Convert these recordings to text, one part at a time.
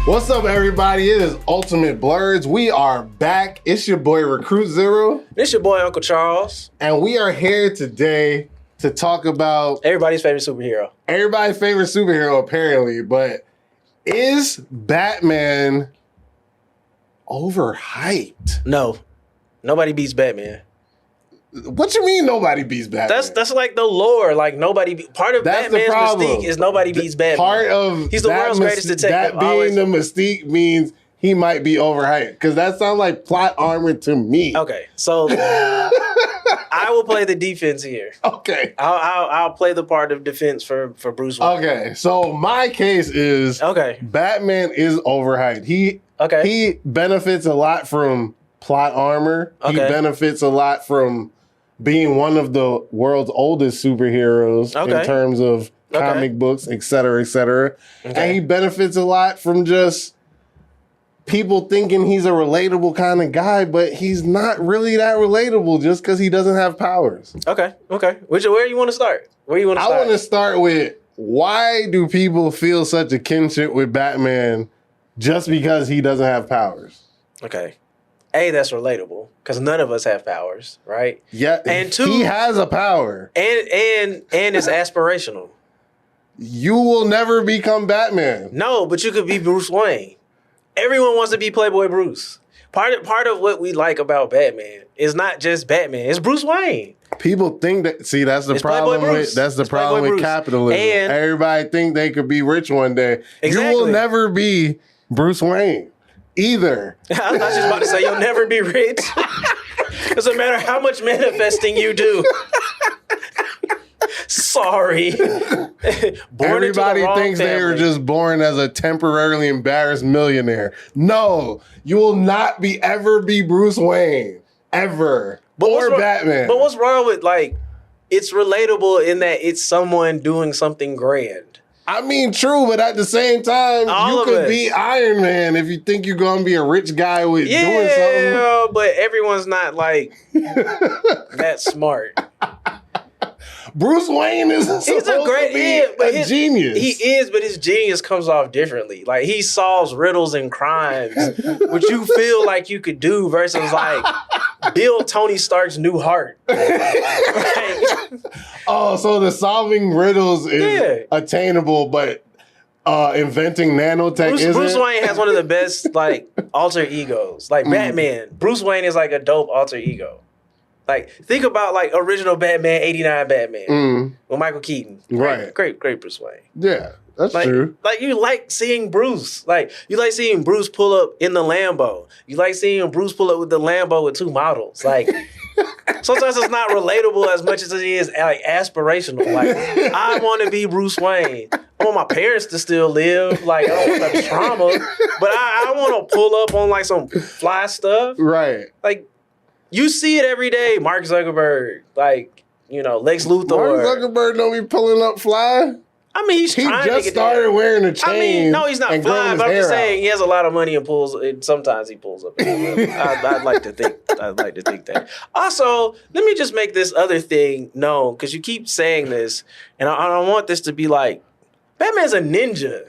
What's up, everybody? It is Ultimate Blerds. We are back. It's your boy Recruit Zero. It's your boy Uncle Charles. And we are here today to talk about everybody's favorite superhero. Everybody's favorite superhero, apparently. But is Batman overhyped? No. Nobody beats Batman. What you mean nobody beats Batman? That's like the lore. Like part of that's Batman's mystique is nobody beats Batman. Part of he's the world's greatest detective. That being the mystique means he might be overhyped because that sounds like plot armor to me. Okay, so I will play the defense here. Okay, I'll play the part of defense for Bruce Wayne. Okay, so my case is Batman is overhyped. He benefits a lot from plot armor. He benefits a lot from being one of the world's oldest superheroes in terms of comic books, et cetera, et cetera. And he benefits a lot from just people thinking he's a relatable kind of guy, but he's not really that relatable just because he doesn't have powers. Okay. Where you want to start? I want to start with, why do people feel such a kinship with Batman just because he doesn't have powers? Okay. A, that's relatable because none of us have powers, right? Yeah, and two, he has a power, and it's aspirational. You will never become Batman. No, but you could be Bruce Wayne. Everyone wants to be Playboy Bruce. Part of what we like about Batman is not just Batman; it's Bruce Wayne. People think that. See, that's the problem with capitalism. And everybody think they could be rich one day. Exactly. You will never be Bruce Wayne. Either. I was just about to say, you'll never be rich. Doesn't matter how much manifesting you do. Sorry. Everybody thinks they were just born as a temporarily embarrassed millionaire. No, you will not ever be Bruce Wayne. Ever. Or Batman. But what's wrong with, it's relatable in that it's someone doing something grand. I mean, true, but at the same time, you could be Iron Man if you think you're going to be a rich guy with doing something. Yeah, but everyone's not that smart. Bruce Wayne is a genius. He is, but his genius comes off differently. Like, he solves riddles and crimes, which you feel like you could do versus build Tony Stark's new heart. Oh, so the solving riddles is attainable, but inventing nanotech isn't? Bruce Wayne has one of the best alter egos. Batman. Bruce Wayne is a dope alter ego. Think about original Batman, 89 Batman with Michael Keaton. Right. Great Bruce Wayne. Yeah, that's true. You like seeing Bruce. You like seeing Bruce pull up in the Lambo. You like seeing Bruce pull up with the Lambo with two models. Sometimes it's not relatable as much as it is aspirational. I want to be Bruce Wayne. I want my parents to still live. I don't want the trauma. But I want to pull up on some fly stuff. Right. You see it every day. Mark Zuckerberg, Lex Luthor. Mark Zuckerberg don't be pulling up fly. I mean, he just started wearing a chain. I mean, no, he's not fly, but I'm just saying he has a lot of money and sometimes he pulls up. I'd like to think that. Also, let me just make this other thing known, because you keep saying this, and I don't want this to be Batman's a ninja.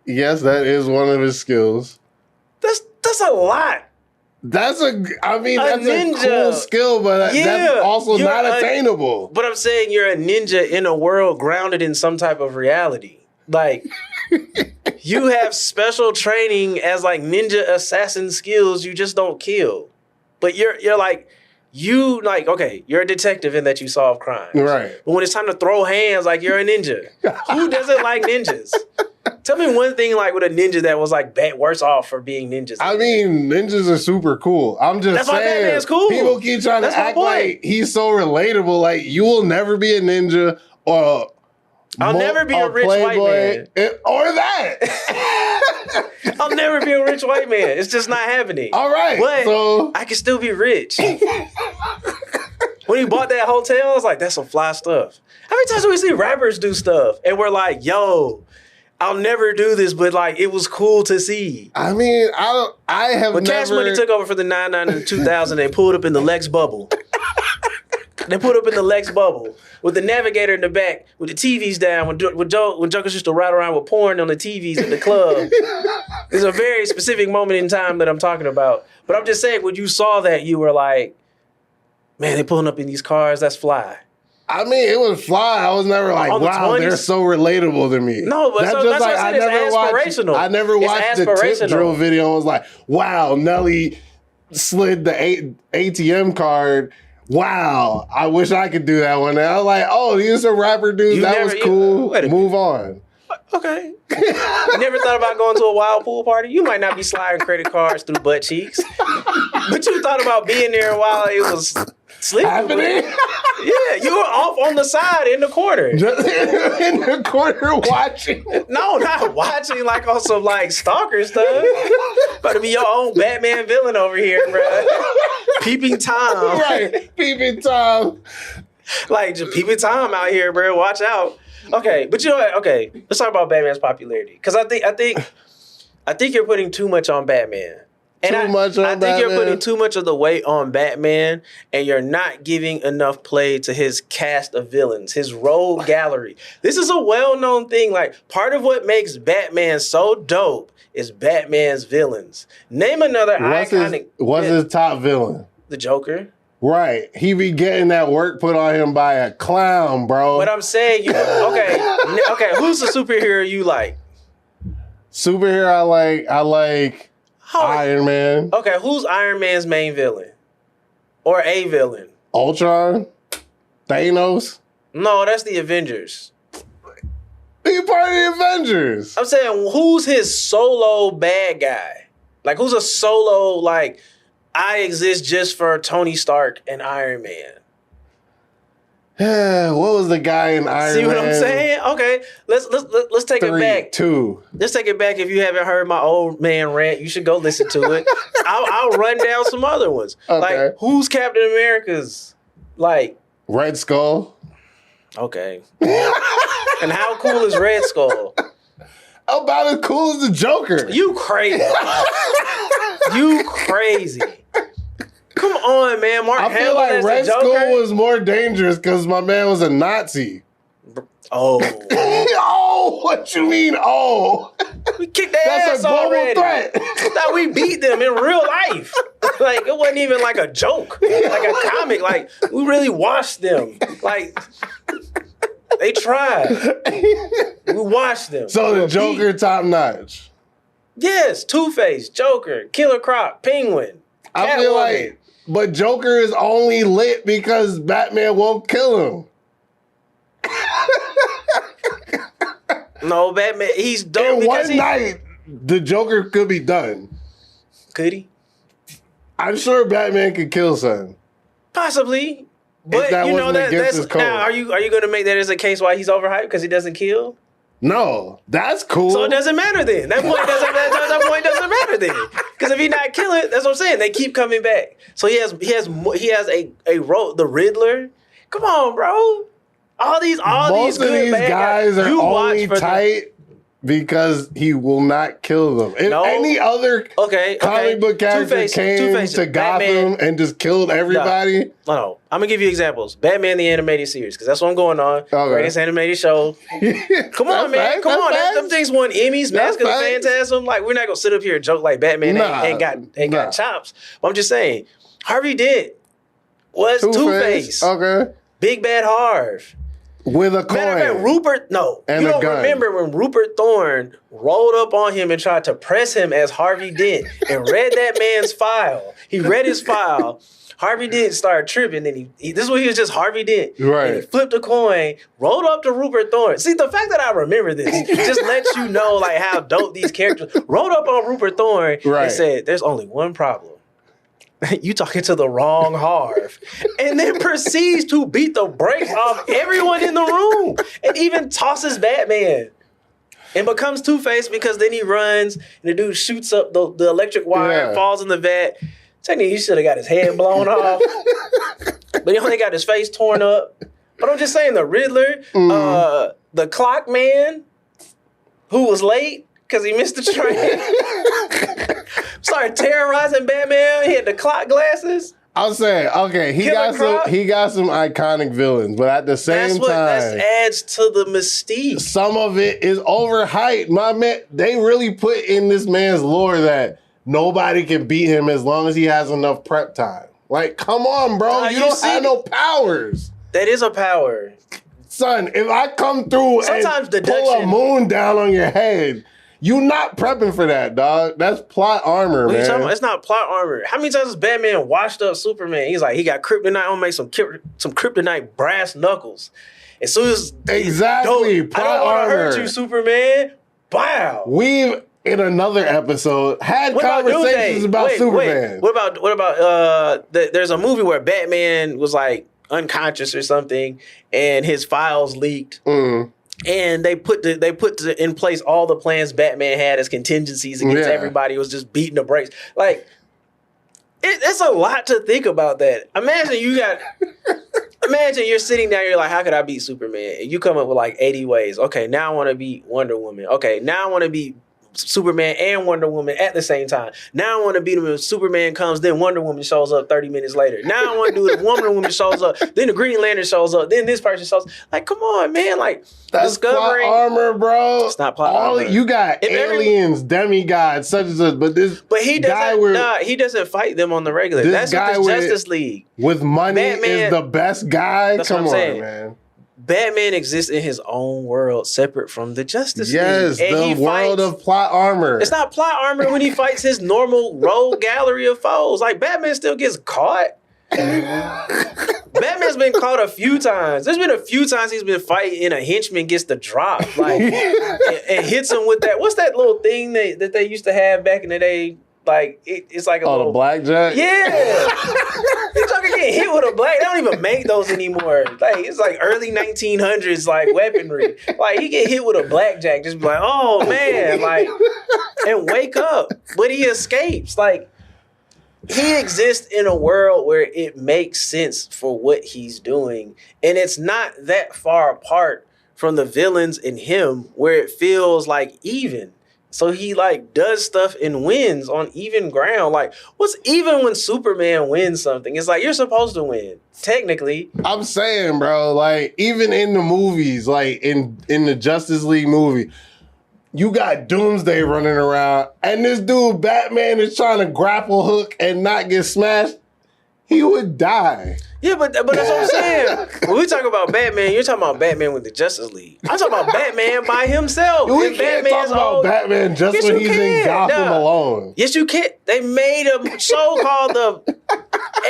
Yes, that is one of his skills. That's a lot. That's a cool skill, but that's also not attainable. But I'm saying you're a ninja in a world grounded in some type of reality. You have special training as ninja assassin skills. You just don't kill. But you're you're a detective in that you solve crimes. Right. But when it's time to throw hands, you're a ninja. Who doesn't like ninjas? Tell me one thing with a ninja that was worse off for being ninjas. I mean, ninjas are super cool. I'm just saying. That's why Batman's cool. People keep trying to act like he's so relatable. You will never be a ninja or I'll never be a rich white man. Or that. I'll never be a rich white man. It's just not happening. All right. But I can still be rich. When he bought that hotel, I was like, that's some fly stuff. How many times do we see rappers do stuff and we're like, yo, I'll never do this, but it was cool to see. I mean, I have when never... Cash Money took over for the 99 and the 2000 and pulled up in the Lex bubble. They put up in the Lex bubble with the navigator in the back, with the TVs down. When Jokers used to ride around with porn on the TVs in the club. There's a very specific moment in time that I'm talking about. But I'm just saying, when you saw that, you were like, man, they pulling up in these cars. That's fly. I mean, it was fly. I was never like, wow, they're so relatable to me. No, but that's just like I aspirational. I never watched the tip drill video and was like, wow, Nelly slid the ATM card. Wow, I wish I could do that one. And I was like, oh, he's a rapper dude. That was cool. Move on. Okay. You never thought about going to a wild pool party? You might not be sliding credit cards through butt cheeks, but you thought about being there while it was sleeping. Happening? Yeah, you were off on the side in the corner. Just in the corner watching. No, not watching like on some like stalker stuff. About to be your own Batman villain over here, bro. Peeping Tom. Right, peeping Tom. Like just peeping Tom out here, bro. Watch out. Okay, but you know what? Okay, let's talk about Batman's popularity. Because I think you're putting too much on Batman. And I think you're putting too much of the weight on Batman, and you're not giving enough play to his cast of villains, his rogue gallery. This is a well-known thing. Like, part of what makes Batman so dope is Batman's villains. Name another iconic... What's his top villain? The Joker. Right. He be getting that work put on him by a clown, bro. What I'm saying, okay, who's the superhero you like? Superhero I like Iron Man. Okay, who's Iron Man's main villain? Or a villain? Ultron? Thanos? No, that's the Avengers. He part of the Avengers. I'm saying, who's his solo bad guy? Like, who's a solo, like... I exist just for Tony Stark and Iron Man. What was the guy in Iron Man? See what I'm saying? Okay, let's take it back. 2. Let's take it back. If you haven't heard my old man rant, you should go listen to it. I'll run down some other ones. Okay. Like, who's Captain America's? Like Red Skull. Okay. And how cool is Red Skull? About as cool as the Joker. You crazy. You crazy. Come on, man. Mark I feel like Red Skull was more dangerous because my man was a Nazi. Oh. Oh, what you mean, oh? We kicked their ass already. Threat. Thought we beat them in real life. Like, it wasn't even like a joke. Like a comic. Like, we really washed them. Like... They tried. We watched them. So the Joker top notch. Yes, Two-Face, Joker, Killer Croc, Penguin. I feel like, but Joker is only lit because Batman won't kill him. No, Batman, he's dope. In one night, the Joker could be done. Could he? I'm sure Batman could kill something. Possibly. But you know that's now. Are you going to make that as a case why he's overhyped because he doesn't kill? No, that's cool. So it doesn't matter then. That point doesn't matter then. Because if he's not killing, that's what I'm saying. They keep coming back. So he has a role. The Riddler. Come on, bro. All these good bad guys are only tight because he will not kill them. If any other comic book character came to Gotham and just killed everybody. No, I'm going to give you examples. Batman the Animated Series, because that's what I'm going on. Okay. Greatest animated show. Come on, man. Come on. Them things won Emmys, Mask of the Phantasm. Like, we're not going to sit up here and joke like Batman ain't got chops. But I'm just saying, Harvey Dent was Two-Face. Okay. Big Bad Harv. With a coin. Matter of fact, Rupert, no. And you don't remember when Rupert Thorne rolled up on him and tried to press him as Harvey Dent and read that man's file. He read his file. Harvey Dent started tripping. Then this is when he was just Harvey Dent. Right. And he flipped a coin, rolled up to Rupert Thorne. See, the fact that I remember this just lets you know like how dope these characters. Rolled up on Rupert Thorne and said, "There's only one problem. You talking to the wrong Harv," and then proceeds to beat the brakes off everyone in the room and even tosses Batman and becomes Two-Face because then he runs and the dude shoots up the electric wire and falls in the vat. Technically, he should have got his head blown off, but he only got his face torn up. But I'm just saying, the Riddler, the Clock Man, who was late because he missed the train. Started terrorizing Batman. He had the clock glasses. I'm saying, okay, he got some iconic villains, but at the same time, that adds to the mystique. Some of it is overhyped. My man, they really put in this man's lore that nobody can beat him as long as he has enough prep time. Like, come on, bro. You don't have no powers. That is a power. Son, if I come through and pull a moon down on your head, you not prepping for that, dog. That's plot armor, man. You talking about? It's not plot armor. How many times has Batman washed up Superman? He's like, he got kryptonite. I'm gonna make some kryptonite brass knuckles. As soon as exactly, plot armor. I don't want to hurt you, Superman. Wow. We've in another episode had conversations about Superman. What about there's a movie where Batman was like unconscious or something, and his files leaked. And they put in place all the plans Batman had as contingencies against everybody. It was just beating the brakes. Like, it's a lot to think about that. Imagine you're sitting down, you're like, how could I beat Superman? And you come up with like 80 ways. Okay, now I want to beat Wonder Woman. Okay, now I want to beat Superman and Wonder Woman at the same time. Now I want to beat him when Superman comes, then Wonder Woman shows up 30 minutes later. Now I want to do it if Wonder Woman shows up, then the Green Lantern shows up, then this person shows up. Like, come on, man. Like, that's plot armor, bro. It's not plot armor. You got aliens, demigods, such and such, but he doesn't fight them on the regular. That's what the Justice League. With money is the best guy? Come on, man. Batman exists in his own world, separate from the Justice League. Yes, the world of plot armor. It's not plot armor when he fights his normal rogue gallery of foes. Like, Batman still gets caught. Batman's been caught a few times. There's been a few times he's been fighting and a henchman gets the drop, like, and hits him with that. What's that little thing that they used to have back in the day? Like, it's like a little... the blackjack? Yeah. You're talking getting hit with a black... They don't even make those anymore. Like, it's like early 1900s, like, weaponry. Like, he get hit with a blackjack, just be like, oh, man. Like, and wake up. But he escapes. Like, he exists in a world where it makes sense for what he's doing. And it's not that far apart from the villains in him where it feels like even. So he like does stuff and wins on even ground. Like, what's even when Superman wins something? It's like, you're supposed to win, technically. I'm saying, bro, like, even in the movies, like in the Justice League movie, you got Doomsday running around, and this dude, Batman, is trying to grapple hook and not get smashed. He would die. Yeah, but that's what I'm saying. When we talk about Batman, you're talking about Batman with the Justice League. I'm talking about Batman by himself. We can't talk about Batman just when he's in Gotham alone. Yes, you can. They made a show called the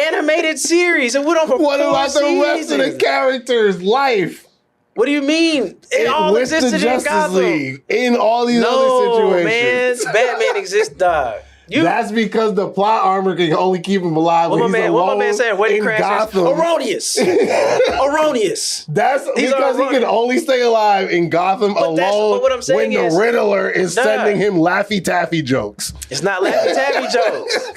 Animated Series. It went on for 4 seasons. What about the rest of the characters' life? What do you mean? It all existed in Gotham. League, in all these other situations. Man, Batman exists, dog. That's because the plot armor can only keep him alive when he's alone. What my man saying? When he crashes, erroneous. Erroneous. That's because he can only stay alive in Gotham alone when the Riddler is sending him Laffy Taffy jokes. It's not Laffy Taffy jokes.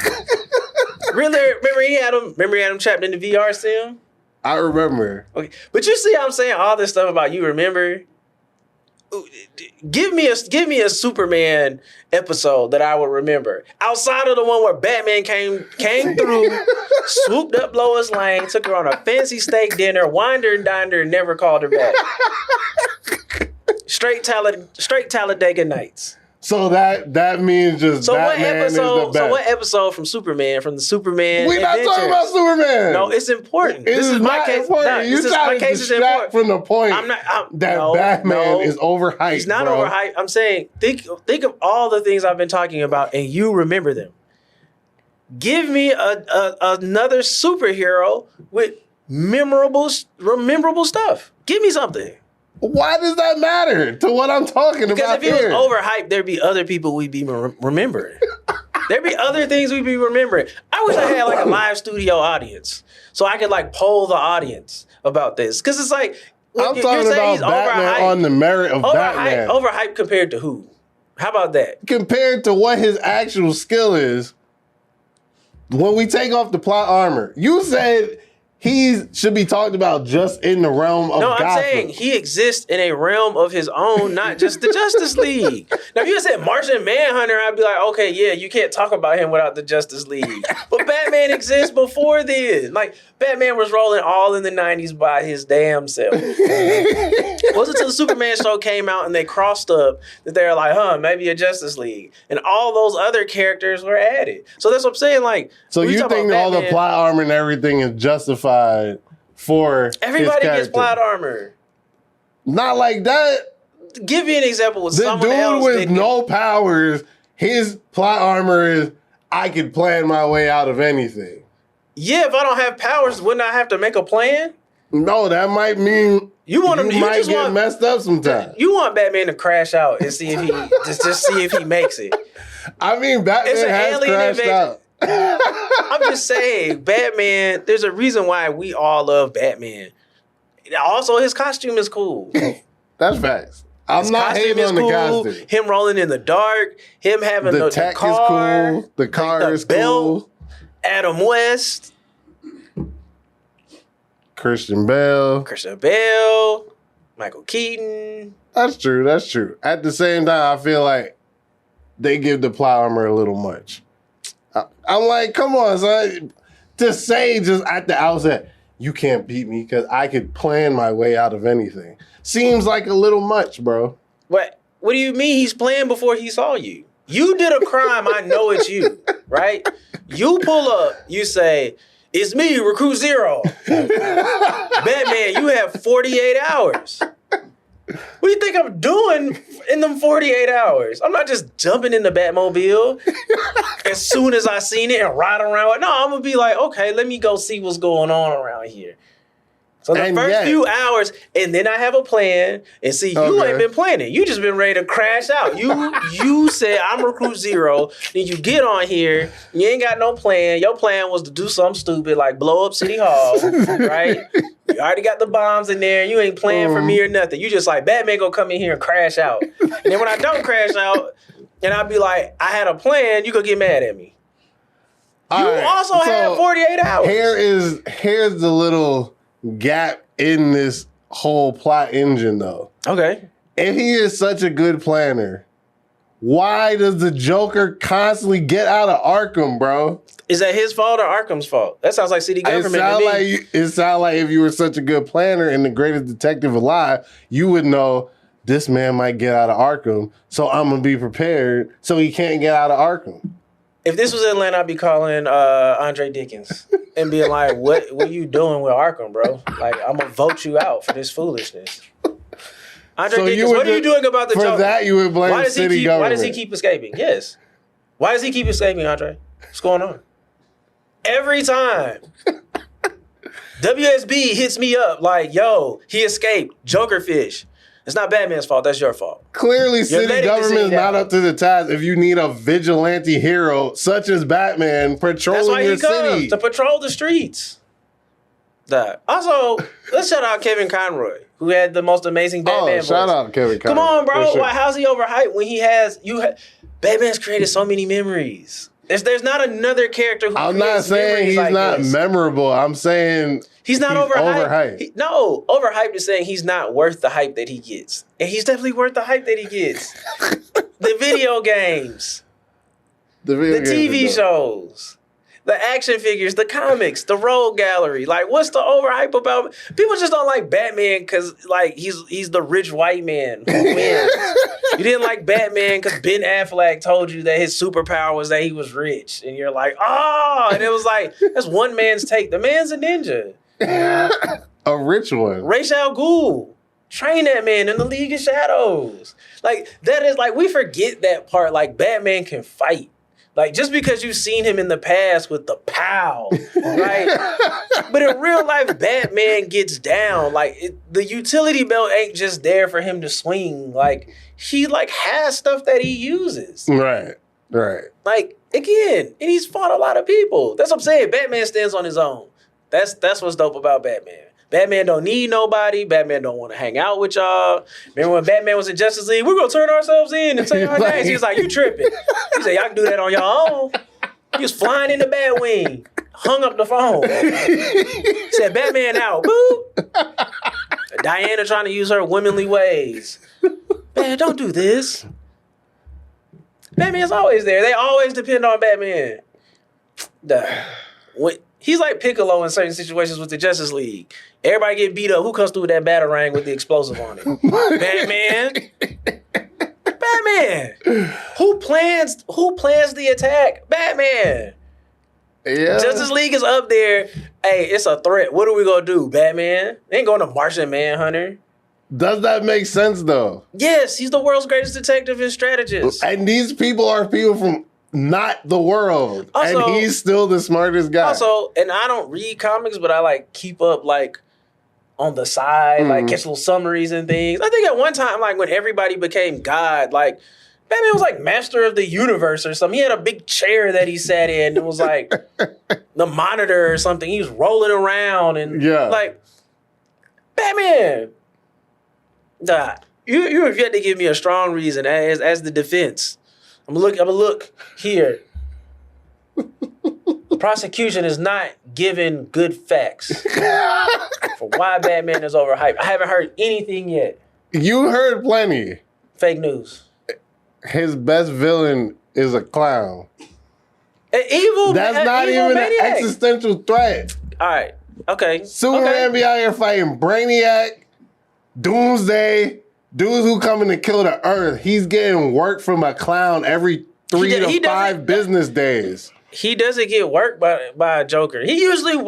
Riddler, remember he had him trapped in the VR sim? I remember. Okay, but you see, I'm saying all this stuff about you remember. Give me a Superman episode that I would remember outside of the one where Batman came through, swooped up Lois Lane, took her on a fancy steak dinner, wined her and dined her, and never called her back. Straight Talladega Nights. So that means just Batman is the best. So what episode from the Superman We're not talking about Superman. No, it's important. This is my case. My case is important. From the point Batman is overhyped. He's not overhyped. I'm saying think of all the things I've been talking about and you remember them. Give me another superhero with memorable stuff. Give me something. Why does that matter to what I'm talking about? Because if he was overhyped, there'd be other people we'd be remembering. There'd be other things we'd be remembering. I wish I had like a live studio audience so I could like poll the audience about this. Because it's like, I'm talking about Batman on the merit of Batman. Overhyped compared to who? How about that? Compared to what his actual skill is. When we take off the plot armor, you said he should be talked about just in the realm of Gotham. I'm saying he exists in a realm of his own, not just the Justice League. Now, if you said Martian Manhunter, I'd be like, okay, yeah, you can't talk about him without the Justice League. But Batman exists before then. Like, Batman was rolling all in the 90s by his damn self. It wasn't until the Superman show came out and they crossed up that they were like, maybe a Justice League. And all those other characters were added. So that's what I'm saying. Like, so you think all the plot armor and everything is justified for everybody gets plot armor? Not like that. Give me an example with someone else. The dude with no powers, his plot armor is, I could plan my way out of anything. Yeah, if I don't have powers, wouldn't I have to make a plan? No, that might mean you might get messed up sometimes. You want Batman to crash out and see if he just see if he makes it. I mean, Batman has crashed out. I'm just saying, Batman, there's a reason why we all love Batman. Also, his costume is cool. That's facts. I'm not hating on the costume. Him rolling in the dark, him having the tech car, is cool. The car is cool. Adam West. Christian Bale, Michael Keaton. That's true. At the same time, I feel like they give the plot armor a little much. I'm like, come on, son. To say just at the outset, you can't beat me because I could plan my way out of anything. Seems like a little much, bro. What do you mean he's playing before he saw you? You did a crime, I know it's you, right? You pull up, you say, it's me, Recruit Zero. Batman, you have 48 hours. What do you think I'm doing in them 48 hours? I'm not just jumping in the Batmobile as soon as I seen it and ride around. No, I'm going to be like, okay, let me go see what's going on around here. So the first few hours, and then I have a plan, and see, you ain't been planning. You just been ready to crash out. You said, I'm Recruit Zero, then you get on here, you ain't got no plan. Your plan was to do something stupid like blow up City Hall, right? You already got the bombs in there. You ain't playing for me or nothing. You just like, Batman gonna come in here and crash out. And then when I don't crash out, and I be like, I had a plan, you gonna get mad at me. You also have 48 hours. Here's the little gap in this whole plot engine, though. Okay. If he is such a good planner, why does the Joker constantly get out of Arkham, bro? Is that his fault or Arkham's fault? That sounds like city government to me. It sounds like if you were such a good planner and the greatest detective alive, you would know this man might get out of Arkham, so I'm going to be prepared so he can't get out of Arkham. If this was Atlanta, I'd be calling Andre Dickens and being like, what are you doing with Arkham, bro? Like, I'm going to vote you out for this foolishness. Andre Dickens, what are you doing about the Joker? For that, you would blame city government. Why does he keep escaping? Yes. Why does he keep escaping, Andre? What's going on? Every time. WSB hits me up like, yo, he escaped. Joker fish. It's not Batman's fault. That's your fault. Clearly, city government is not up to the task if you need a vigilante hero such as Batman patrolling your city. That's why he comes, to patrol the streets. Also, let's shout out Kevin Conroy, who had the most amazing Batman voice. Shout out Kevin Conroy. Come on, bro. Sure. Why, how's he overhyped when he has... Batman's created so many memories. There's not another character who I'm not saying he's like not memorable. I'm saying he's not overhyped. Overhyped is saying he's not worth the hype that he gets. And he's definitely worth the hype that he gets. The video games. The TV shows. The action figures, the comics, the rogue gallery. Like, what's the overhype about? People just don't like Batman because, like, he's the rich white man who wins. You didn't like Batman because Ben Affleck told you that his superpower was that he was rich. And you're like, oh! And it was like, that's one man's take. The man's a ninja. A rich one. Ra's al Ghul. Train that man in the League of Shadows. Like, that is, like, we forget that part. Like, Batman can fight. Like, just because you've seen him in the past with the pow, right? But in real life, Batman gets down. Like, the utility belt ain't just there for him to swing. Like, he, like, has stuff that he uses. Right. Like, again, and he's fought a lot of people. That's what I'm saying. Batman stands on his own. That's what's dope about Batman. Batman don't need nobody. Batman don't want to hang out with y'all. Remember when Batman was in Justice League? We're going to turn ourselves in and say our names. He was like, you tripping. He said, y'all can do that on your own. He was flying in the Batwing. hung up the phone. Said, Batman out. Boop. Diana trying to use her womanly ways. Man, don't do this. Batman's always there. They always depend on Batman. He's like Piccolo in certain situations with the Justice League. Everybody get beat up. Who comes through with that batarang with the explosive on it? Batman. Who plans the attack? Batman. Yeah. Justice League is up there. Hey, it's a threat. What are we gonna do? Batman? They ain't going to Martian Manhunter. Does that make sense though? Yes, he's the world's greatest detective and strategist. And these people are people from not the world. Also, and he's still the smartest guy. Also, and I don't read comics, but I like keep up like on the side, like catch little summaries and things. I think at one time, like when everybody became God, like Batman was like master of the universe or something. He had a big chair that he sat in. It was like the Monitor or something. He was rolling around and like Batman. Nah, you have yet to give me a strong reason as the defense. I'm gonna look here. The prosecution is not giving good facts for why Batman is overhyped. I haven't heard anything yet. You heard plenty. Fake news. His best villain is a clown. That's not even an existential threat. All right. Okay. Superman be out here fighting Brainiac, Doomsday, dudes who coming to kill the Earth. He's getting work from a clown every 3 to 5 business days. He doesn't get work by a Joker. He usually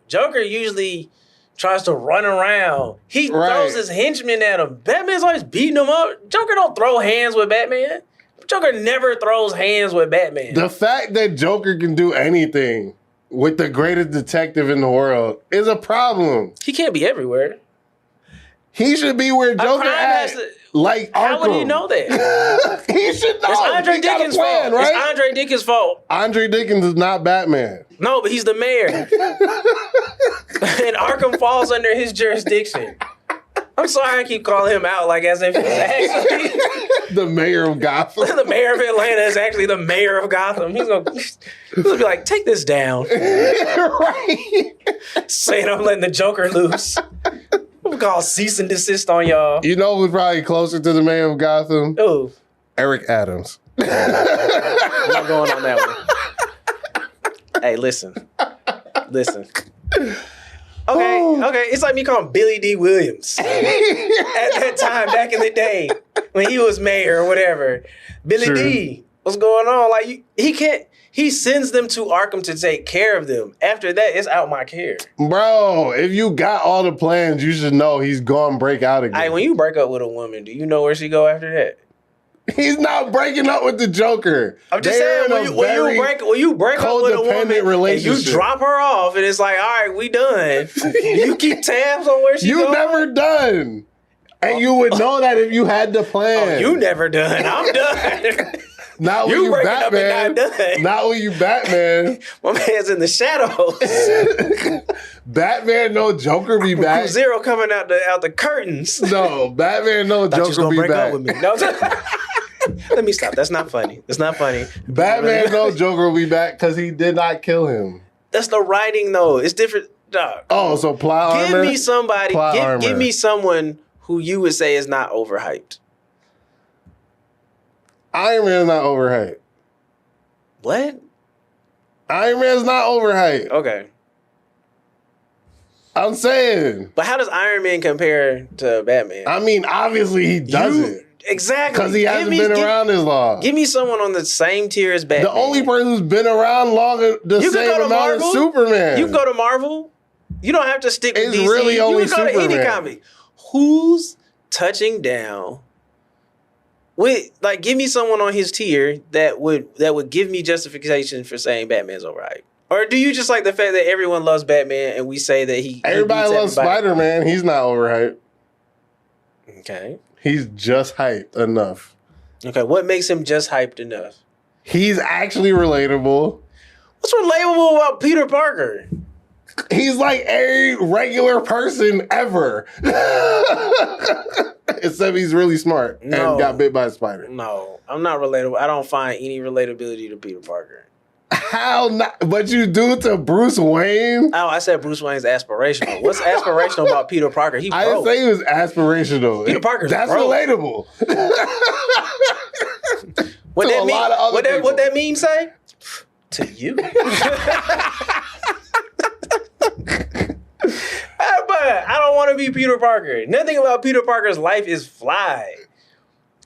Joker usually tries to run around. He throws his henchmen at him. Batman's always beating him up. Joker don't throw hands with Batman. Joker never throws hands with Batman. The fact that Joker can do anything with the greatest detective in the world is a problem. He can't be everywhere. He should be where Joker at. Like Arkham. How would he know that? He should know. It's Andre Dickens' fault. Right? It's Andre Dickens' fault. Andre Dickens is not Batman. No, but he's the mayor. And Arkham falls under his jurisdiction. I'm sorry I keep calling him out like as if he's actually the mayor of Gotham. The mayor of Atlanta is actually the mayor of Gotham. He's gonna be like, take this down. Right. Saying I'm letting the Joker loose. We call cease and desist on y'all. You know who's probably closer to the mayor of Gotham? Who? Eric Adams. I'm not going on that one. Hey, listen. Okay. It's like me calling Billy D. Williams. At that time, back in the day, when he was mayor or whatever. Billy D. What's going on? Like, he sends them to Arkham to take care of them. After that, it's out my care. Bro, if you got all the plans, you should know he's gonna break out again. When you break up with a woman, do you know where she go after that? He's not breaking up with the Joker. I'm just saying, when you break up with a woman and you drop her off and it's like, all right, we done. You keep tabs on where she goes. You never done. And you would know that if you had the plan. Oh, you never done. I'm done. Not when you Batman. Not when you Batman. My man's in the shadows. Batman, no Joker be back. Zero coming out the curtains. No, Batman, no Joker be back. With me. No, let me stop. That's not funny. Batman, no Joker will be back because he did not kill him. That's the writing, though. It's different. Dog. Oh, so plot armor? Give me somebody. Give me someone who you would say is not overhyped. Iron Man's not overhyped. What? Iron Man's not overhyped. Okay. I'm saying. But how does Iron Man compare to Batman? I mean, obviously he doesn't. Exactly. Because he hasn't been around as long. Give me someone on the same tier as Batman. The only person who's been around longer the same amount as Superman. You can go to Marvel. You don't have to stick with DC. It's really only Superman. You can go to any comic. Who's touching down give me someone on his tier that would give me justification for saying Batman's overhyped. Or do you just like the fact that everyone loves Batman and we say that everybody loves Spider-Man? He's not overhyped. Okay. He's just hyped enough. Okay, what makes him just hyped enough? He's actually relatable. What's relatable about Peter Parker? He's like a regular person ever. Except he's really smart and got bit by a spider. No, I'm not relatable. I don't find any relatability to Peter Parker. How not? But you do to Bruce Wayne? Oh, I said Bruce Wayne's aspirational. What's aspirational about Peter Parker? He broke. I didn't say he was aspirational. Peter Parker's That's broke. Relatable. What that meme say? To you. But I don't want to be Peter Parker. Nothing about Peter Parker's life is fly.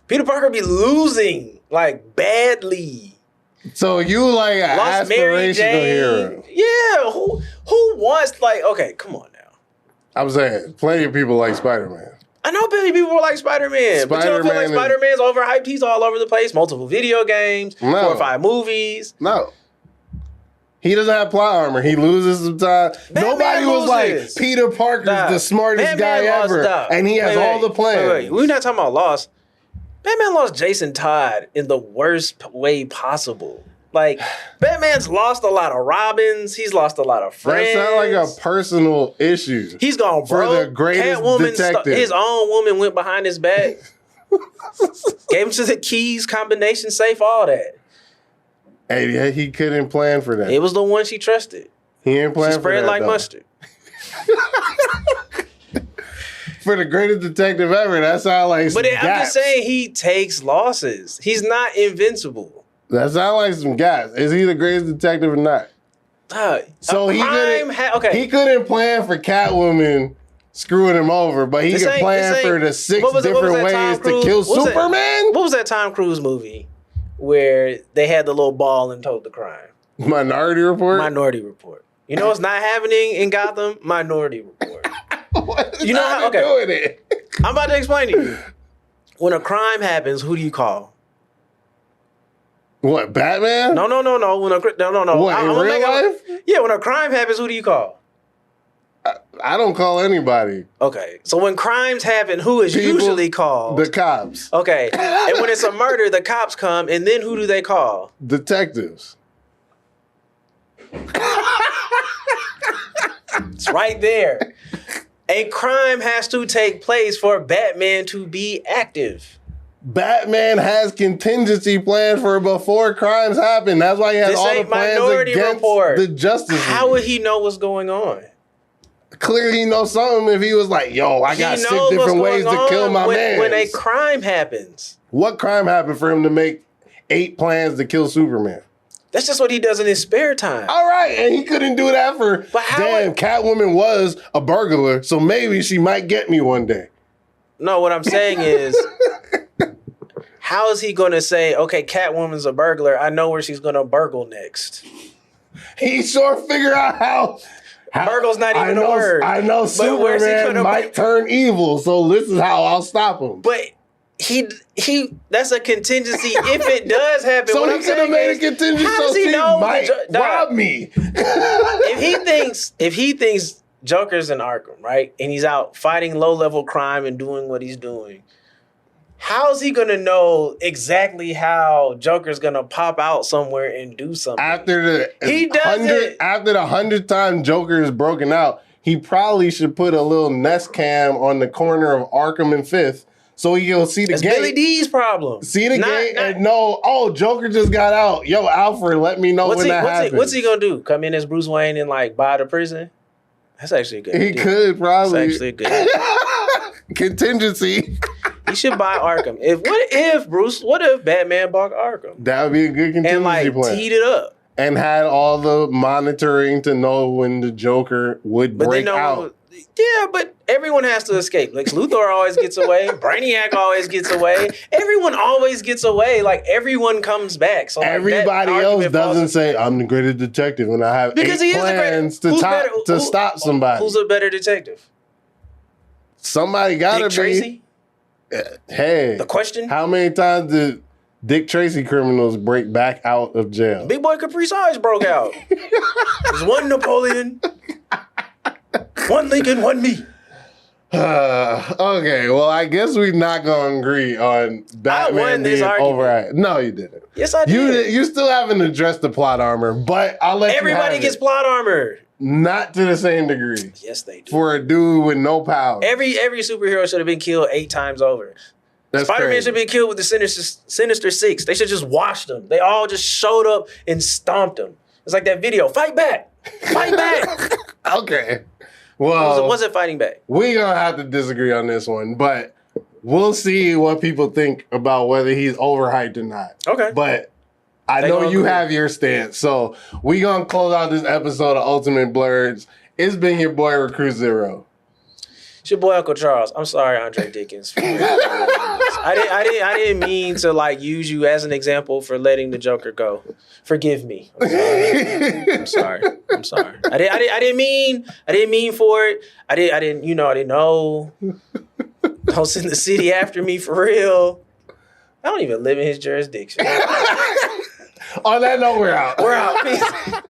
Peter Parker be losing, like, badly. So you like an aspirational hero? Yeah. Who wants, like, okay, come on now. I'm saying, plenty of people like Spider-Man. I know plenty of people like Spider-Man. But you don't feel like Spider-Man's overhyped? He's all over the place. Multiple video games, 4 or 5 movies. No. He doesn't have plot armor. He loses some time. Nobody was like, Peter Parker's the smartest guy ever. And he has all the plans. Wait. We're not talking about loss. Batman lost Jason Todd in the worst way possible. Like, Batman's lost a lot of Robins. He's lost a lot of friends. That sounds like a personal issue. He's gone broke. For the greatest detective. His own woman went behind his back. Gave him to the keys, combination safe, all that. Hey, he couldn't plan for that. It was the one she trusted. He didn't plan for that. She spread like mustard. For the greatest detective ever, that sounds like some gaps. I'm just saying he takes losses. He's not invincible. That sounds like some gaps. Is he the greatest detective or not? So he couldn't plan for Catwoman screwing him over, but he could plan for the 6 different ways to kill Superman? What was that Tom Cruise movie where they had the little ball and told the crime? Minority Report? Minority Report. You know what's not happening in Gotham? Minority Report. You know how doing it? I'm about to explain to you. When a crime happens, who do you call? What, Batman? No. No. What, in real life? Yeah, when a crime happens, who do you call? I don't call anybody. Okay, so when crimes happen, who is usually called? The cops. Okay, and when it's a murder, the cops come, and then who do they call? Detectives. It's right there. A crime has to take place for Batman to be active. Batman has contingency plans for before crimes happen. That's why he has all the plans against the Justice League. How would he know what's going on? Clearly he knows something if he was like, yo, I got 6 different ways to kill my man. When a crime happens. What crime happened for him to make 8 plans to kill Superman? That's just what he does in his spare time. All right, and he couldn't do that for, Catwoman was a burglar, so maybe she might get me one day. No, what I'm saying is, how is he going to say, okay, Catwoman's a burglar, I know where she's going to burgle next? He sure figure out how burgle's not even a word. I know Superman might turn evil, so this is how I'll stop him. But he that's a contingency if it does happen. So he could have made a contingency so she might rob me. if he thinks Joker's in Arkham, right, and he's out fighting low-level crime and doing what he's doing, how's he gonna know exactly how Joker's gonna pop out somewhere and do something? After the 100th time Joker is broken out, he probably should put a little Nest cam on the corner of Arkham and 5th. So he'll see the gate. Billy D's problem. See the gate and know, oh, Joker just got out. Yo, Alfred, let me know when that happens. What's he gonna do? Come in as Bruce Wayne and like buy the prison? That's actually a good idea. He could probably. That's actually a good idea. Contingency. He should buy Arkham. What if Batman bought Arkham? That would be a good contingency plan. And teed it up. And had all the monitoring to know when the Joker would break out. Yeah, but everyone has to escape. Lex Luthor always gets away. Brainiac always gets away. Everyone always gets away. Like, everyone comes back. So everybody else doesn't say, I'm the greatest detective and I have 8 plans to stop somebody. Who's a better detective? Somebody gotta Dick Tracy? Hey. The Question? How many times did Dick Tracy criminals break back out of jail? Big Boy Capri Size broke out. There's one Napoleon. One Lincoln, one me. Okay, well, I guess we're not going to agree on Batman being overhyped. No, you didn't. Yes, I did. You still haven't addressed the plot armor, but I'll let Everybody gets plot armor. Not to the same degree. Yes, they do. For a dude with no power. Every superhero should have been killed 8 times over. Spider-Man should have been killed with the Sinister Six. They should just wash them. They all just showed up and stomped them. It's like that video. Fight back. Fight back. Okay. Well, was it fighting back? We're going to have to disagree on this one, but we'll see what people think about whether he's overhyped or not. Okay. But I know you have your stance. So we're going to close out this episode of Ultimate Blerds. It's been your boy, Recruit Zero. It's your boy, Uncle Charles. I'm sorry, Andre Dickens. I didn't mean to like use you as an example for letting the Joker go. Forgive me. I'm sorry. I didn't mean for it. I didn't know. Don't send the city after me for real. I don't even live in his jurisdiction. On that note, we're out. We're out. Peace.